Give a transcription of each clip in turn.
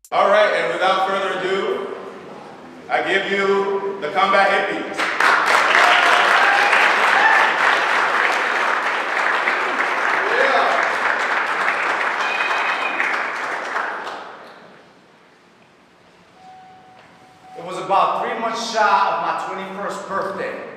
All right, and without further ado, I give you the Combat Hippies. It was about 3 months shy of my 21st birthday.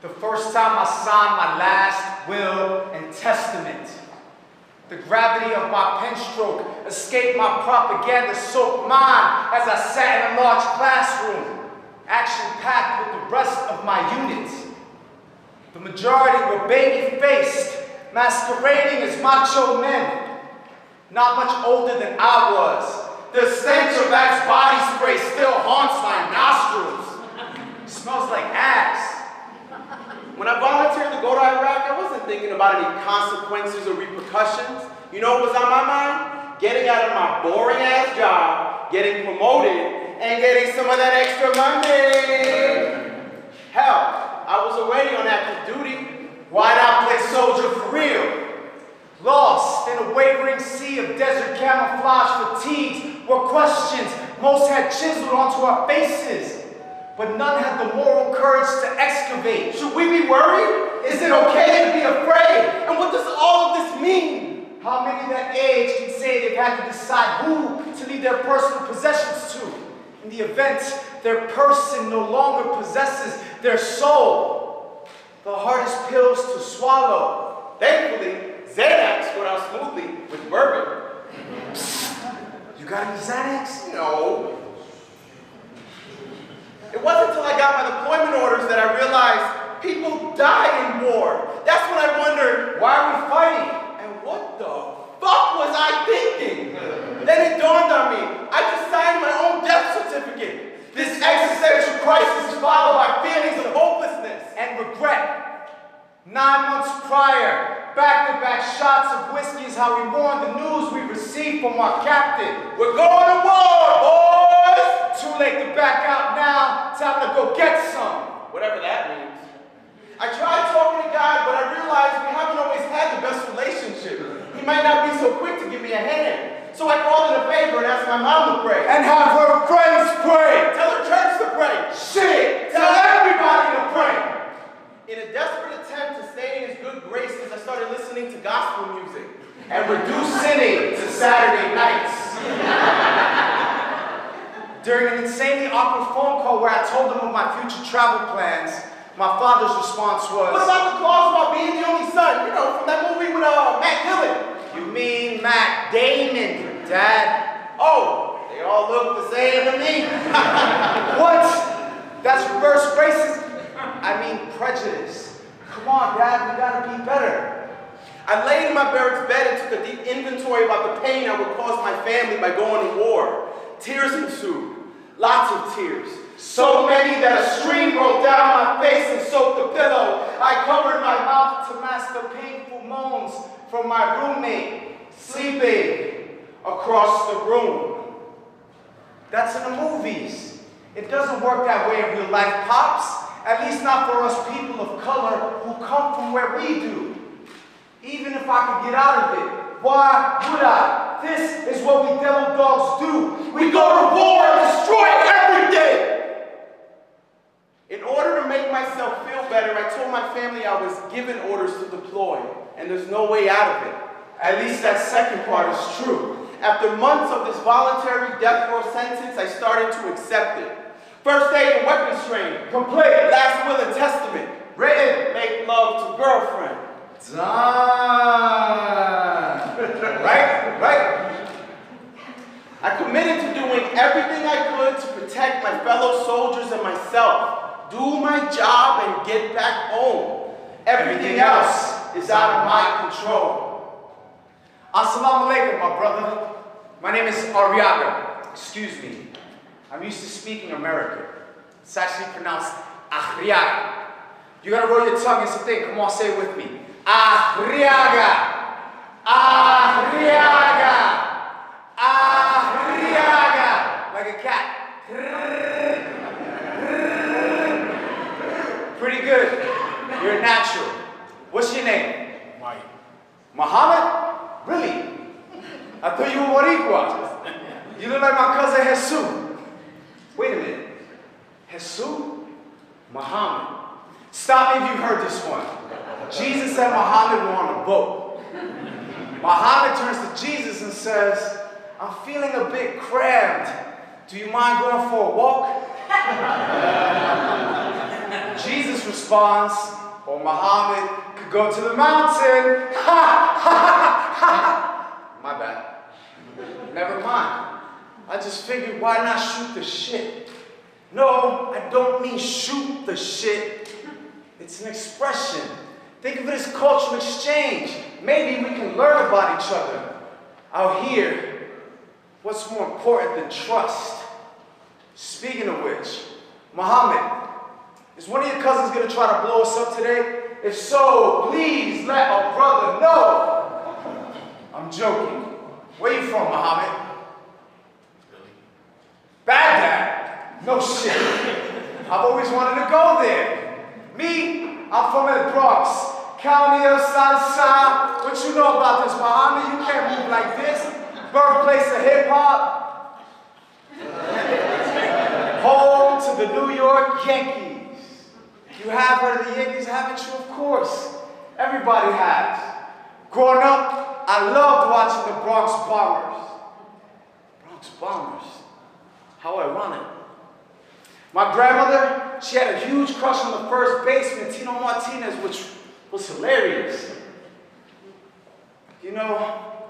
The first time I signed my last will and testament. The gravity of my pen stroke escaped my propaganda-soaked mind as I sat in a large classroom, action-packed with the rest of my unit. The majority were baby-faced, masquerading as macho men, not much older than I was. The stench of Axe body spray still haunts my nostrils. It smells like ass. When I volunteered to go to Iraq, I wasn't thinking about any consequences or repercussions. You know what was on my mind? Getting out of my boring-ass job, getting promoted, and getting some of that extra money. Hell, I was already on active duty. Why not play soldier for real? Lost in a wavering sea of desert camouflage fatigues were questions most had chiseled onto our faces, but none had the moral courage to excavate. Should we be worried? Is it okay to be afraid? And what does all of this mean? How many that age can say they've had to decide who to leave their personal possessions to in the event their person no longer possesses their soul? The hardest pills to swallow. Thankfully, Xanax went out smoothly with bourbon. You got any Xanax? No. It wasn't until I got my deployment orders that I realized people die in war. That's when I wondered, why are we fighting? And what the fuck was I thinking? Then it dawned on me, I just signed my own death certificate. This existential crisis is followed by feelings of hopelessness and regret. 9 months prior, back-to-back shots of whiskey is how we mourn the news we received from our captain. We're going to war, boys! Too late to back out now. Time to go get some. Whatever that means. I tried talking to God, but I realized we haven't always had the best relationship. He might not be so quick to give me a hand. So I called in a favor and asked my mom to pray. And have her friends pray. Tell her church to pray. Shit! Tell everybody to pray. In a desperate attempt to stay in his good graces, I started listening to gospel music and reduce sinning to Saturday nights. During an insanely awkward phone call where I told him of my future travel plans, my father's response was, what about the clause about being the only son? You know, from that movie with Matt Dillon. You mean Matt Damon, Dad? Oh, they all look the same to me. What? That's reverse racism? I mean prejudice. Come on, Dad, we gotta be better. I laid in my barracks bed and took a deep inventory about the pain I would cause my family by going to war. Tears ensued. Lots of tears. So many that a stream rolled down my face and soaked the pillow. I covered my mouth to mask the painful moans from my roommate sleeping across the room. That's in the movies. It doesn't work that way in real life, Pops. At least not for us people of color who come from where we do. Even if I could get out of it, why would I? This is what we devil dogs do. We go to war and destroy everything! In order to make myself feel better, I told my family I was given orders to deploy, and there's no way out of it. At least that second part is true. After months of this voluntary death row sentence, I started to accept it. First aid and weapons training. Complete. Last will and testament. Written. Make love to girlfriend. Done. Right? I committed to doing everything I could to protect my fellow soldiers and myself. Do my job and get back home. Everything else is out of my control. Assalamu alaikum, my brother. My name is Arriaga. Excuse me. I'm used to speaking American. It's actually pronounced Arriaga. You gotta roll your tongue and something. Come on, say it with me. Arriaga. Arriaga. Arriaga. Like a cat. Pretty good. You're a natural. What's your name? Mike. Muhammad? Really? I thought you were Boricua. You look like my cousin Jesus. Wait a minute. Jesus? Muhammad. Stop me if you've heard this one. Jesus and Muhammad were on a boat. Muhammad turns to Jesus and says, I'm feeling a bit cramped. Do you mind going for a walk? Jesus responds, or Muhammad could go to the mountain. My bad. Never mind. I just figured, why not shoot the shit? No, I don't mean shoot the shit. It's an expression. Think of it as cultural exchange. Maybe we can learn about each other. Out here, what's more important than trust? Speaking of which, Muhammad, is one of your cousins going to try to blow us up today? If so, please let our brother know. I'm joking. Where you from, Muhammad? Baghdad? No shit. I've always wanted to go there. Me, I'm from the Bronx, County of Sunshine. What you know about this, Muhammad? You can't move like this. Birthplace of hip-hop. Home to the New York Yankees. You have heard of the Yankees, haven't you? Of course. Everybody has. Growing up, I loved watching the Bronx Bombers. Bronx Bombers? How ironic. My grandmother, she had a huge crush on the first baseman, Tino Martinez, which was hilarious. You know,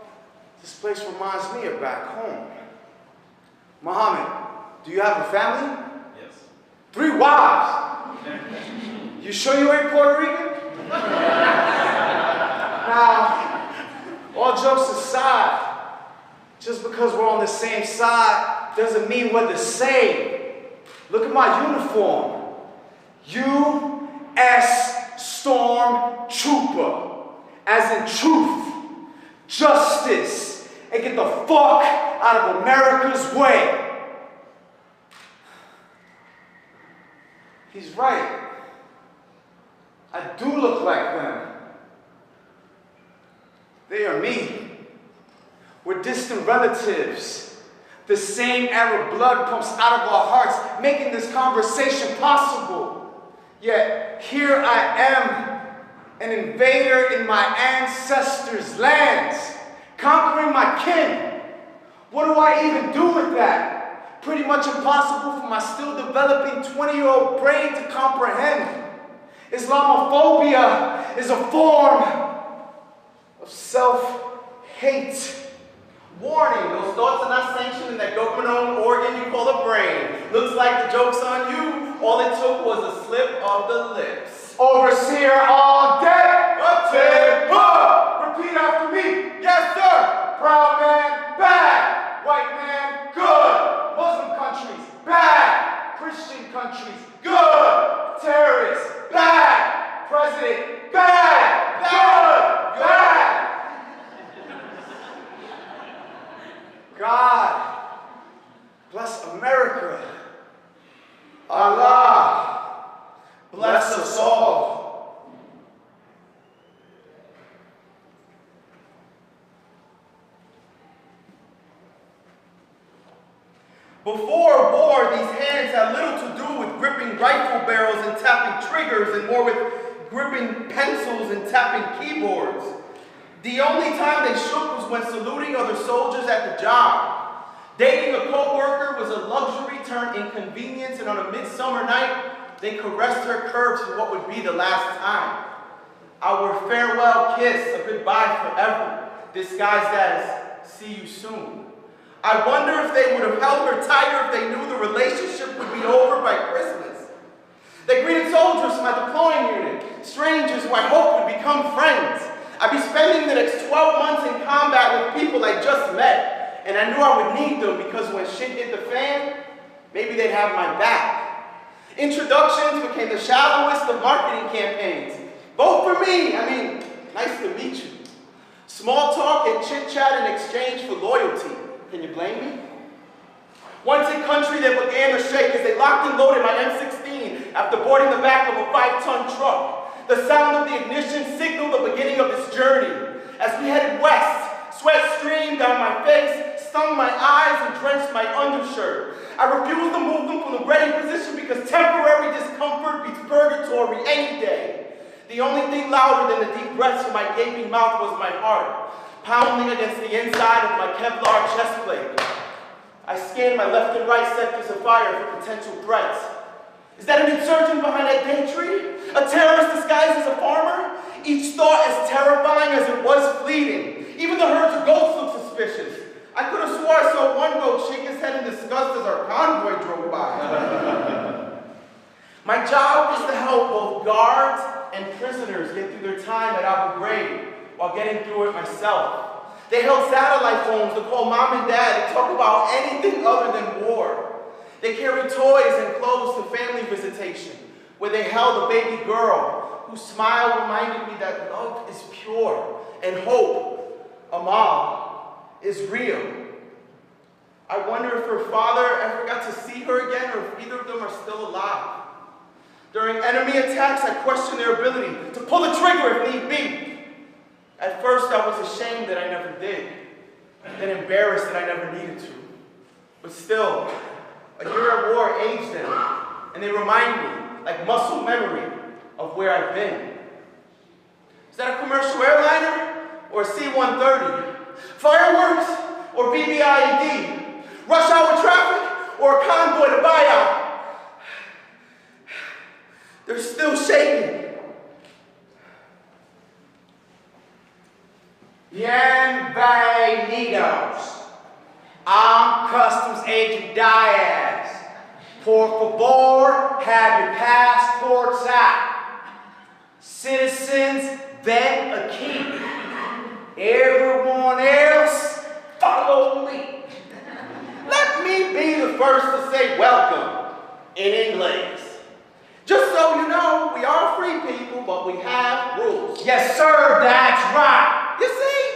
this place reminds me of back home. Muhammad, do you have a family? Yes. 3 wives? You sure you ain't Puerto Rican? Now, all jokes aside, just because we're on the same side doesn't mean we're the same. Look at my uniform. U.S. Storm Trooper. As in truth, justice, and get the fuck out of America's way. He's right. I do look like them. They are me. We're distant relatives. The same Arab blood pumps out of our hearts, making this conversation possible. Yet here I am, an invader in my ancestors' lands, conquering my kin. What do I even do with that? Pretty much impossible for my still developing 20-year-old brain to comprehend. Islamophobia is a form of self-hate. Warning, those thoughts are not sanctioned in that government-owned organ you call a brain. Looks like the joke's on you. All it took was a slip of the lips. Overseer on deck! Repeat after me. Yes, sir! Brown man, bad. White man, good. Muslim countries, bad. Christian countries, good. Terrorists, bad. President, bad. Good. Bad. God bless America. Allah bless us all. Before war, these hands had little to do with gripping rifle barrels and tapping triggers, and more with gripping pencils and tapping keyboards. The only time they shook was when saluting other soldiers at the job. Dating a co-worker was a luxury turned inconvenience, and on a midsummer night, they caressed her curves for what would be the last time. Our farewell kiss, a goodbye forever, disguised as, see you soon. I wonder if they would have held her tighter if they knew the relationship would be over by Christmas. They greeted soldiers from my deploying unit, strangers who I hoped would become friends. I'd be spending the next 12 months in combat with people I just met, and I knew I would need them because when shit hit the fan, maybe they'd have my back. Introductions became the shallowest of marketing campaigns. Vote for me, nice to meet you. Small talk and chit-chat in exchange for loyalty. Can you blame me? Once a country that began to shake as they locked and loaded my M16 after boarding the back of a 5-ton truck. The sound of the ignition signaled the beginning of this journey. As we headed west, sweat streamed down my face, stung my eyes, and drenched drenched my undershirt. I refuse to move them from the ready position because temporary discomfort beats purgatory any day. The only thing louder than the deep breaths from my gaping mouth was my heart, pounding against the inside of my Kevlar chest plate. I scanned my left and right sectors of fire for potential threats. Is that an insurgent behind that date tree? A terrorist disguised as a farmer? Each thought as terrifying as it was fleeting. Even the herds of goats looked suspicious. I could have swore I saw one goat shake his head in disgust as our convoy drove by. My job was to help both guards and prisoners get through their time at Abu Ghraib while getting through it myself. They held satellite phones to call mom and dad and talk about anything other than war. They carried toys and clothes to family visitation, where they held a baby girl whose smile reminded me that love is pure and hope, Amal, is real. I wonder if her father ever got to see her again or if either of them are still alive. During enemy attacks, I questioned their ability to pull the trigger if need be. At first, I was ashamed that I never did, then embarrassed that I never needed to. But still, a year at war aged them, and they remind me, like muscle memory, of where I've been. Is that a commercial airliner or a C-130? Fireworks or BBIED? Rush hour traffic or a convoy to buyout? They're still shaking. Bienvenidos. I'm Customs Agent Diaz. Por favor, have your passports out. Citizens, vet a key. Everyone else, follow me. Let me be the first to say welcome in English. Just so you know, we are free people, but we have rules. Yes, sir, that's right. You see,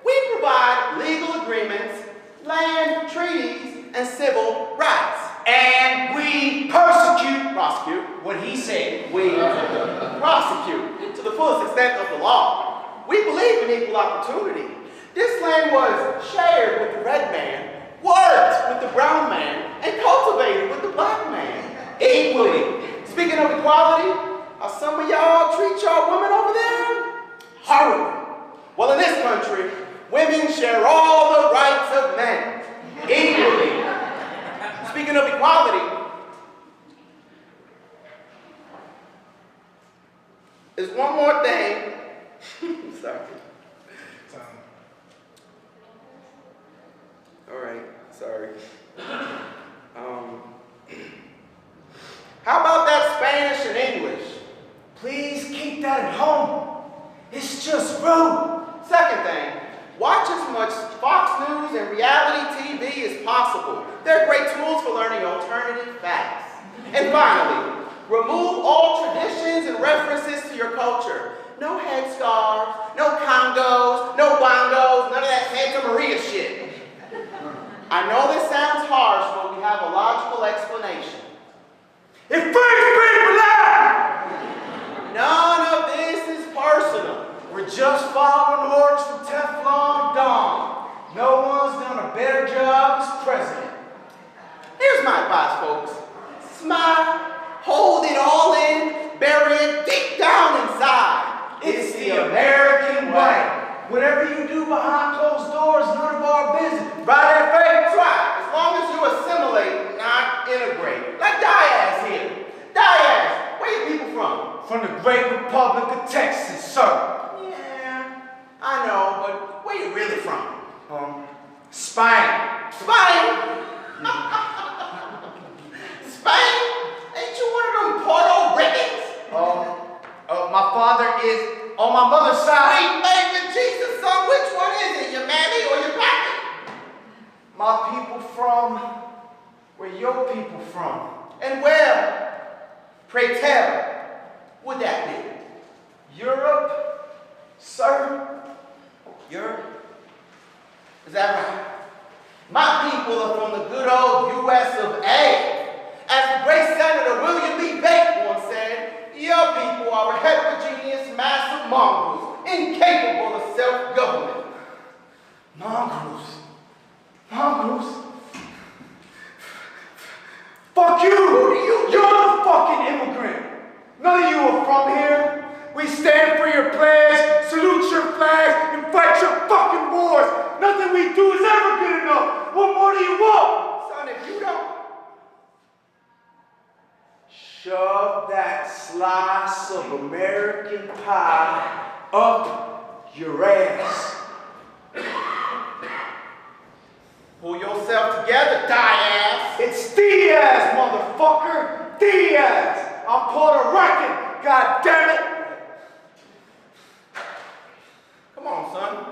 we provide legal agreements, land treaties, and civil rights. And we prosecute what he said. We prosecute to the fullest extent of the law. We believe in equal opportunity. This land was shared with the red man, worked with the brown man, and cultivated with the black man. Equally. Speaking of equality, how some of y'all treat y'all women over there? Horrible. Well, in this country, women share all the rights of men. Equally. Speaking of equality, there's one more thing. Sorry. All right, sorry. How about that Spanish and English? Please keep that at home. It's just rude. Second thing, watch as much Fox News and reality TV as possible. They're great tools for learning alternative facts. And finally, remove all traditions and references to your culture. No headscarves, no congos, no bongos, none of that Santa Maria shit. I know this sounds harsh, but we have a logical explanation. It frees people out! None of this is personal. We're just following orders from Teflon Don. No one's done a better job as president. Here's my advice, folks. Smile, hold it all in, bury it deep down inside. It's the American way. Whatever you do behind closed doors, none of our business. Right there, Faith? That's right. As long as you assimilate, not integrate. Like Diaz here. Diaz, where you people from? From the great Republic of Texas, sir. Yeah, I know, but where you really from? Spain. Spain? Spain? Ain't you one of them Puerto Ricans? My father is on my mother's side. Sweet baby Jesus, son, which one is it? Your mammy or your pappy? My people from where your people from. And where, pray tell, would that be? Europe, sir. Europe? Is that right? My people are from the good old U.S. of A. As the great Senator William B. Bates once said, your people are a heterogeneous mass of mongrels, incapable of self-government. Mongrels. Mongrels? Shove that slice of American pie up your ass. Pull yourself together, die ass. It's Diaz, motherfucker! Diaz! I'm Puerto Rican, god damn it! Come on, son.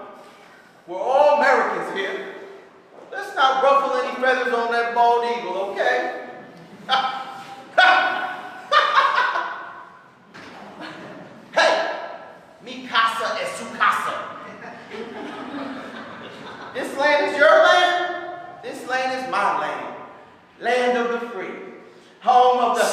We're all Americans here. Let's not ruffle any feathers on that bald eagle, okay? Hey, mi casa es su casa. This land is your land. This land is my land. Land of the free. Home of the...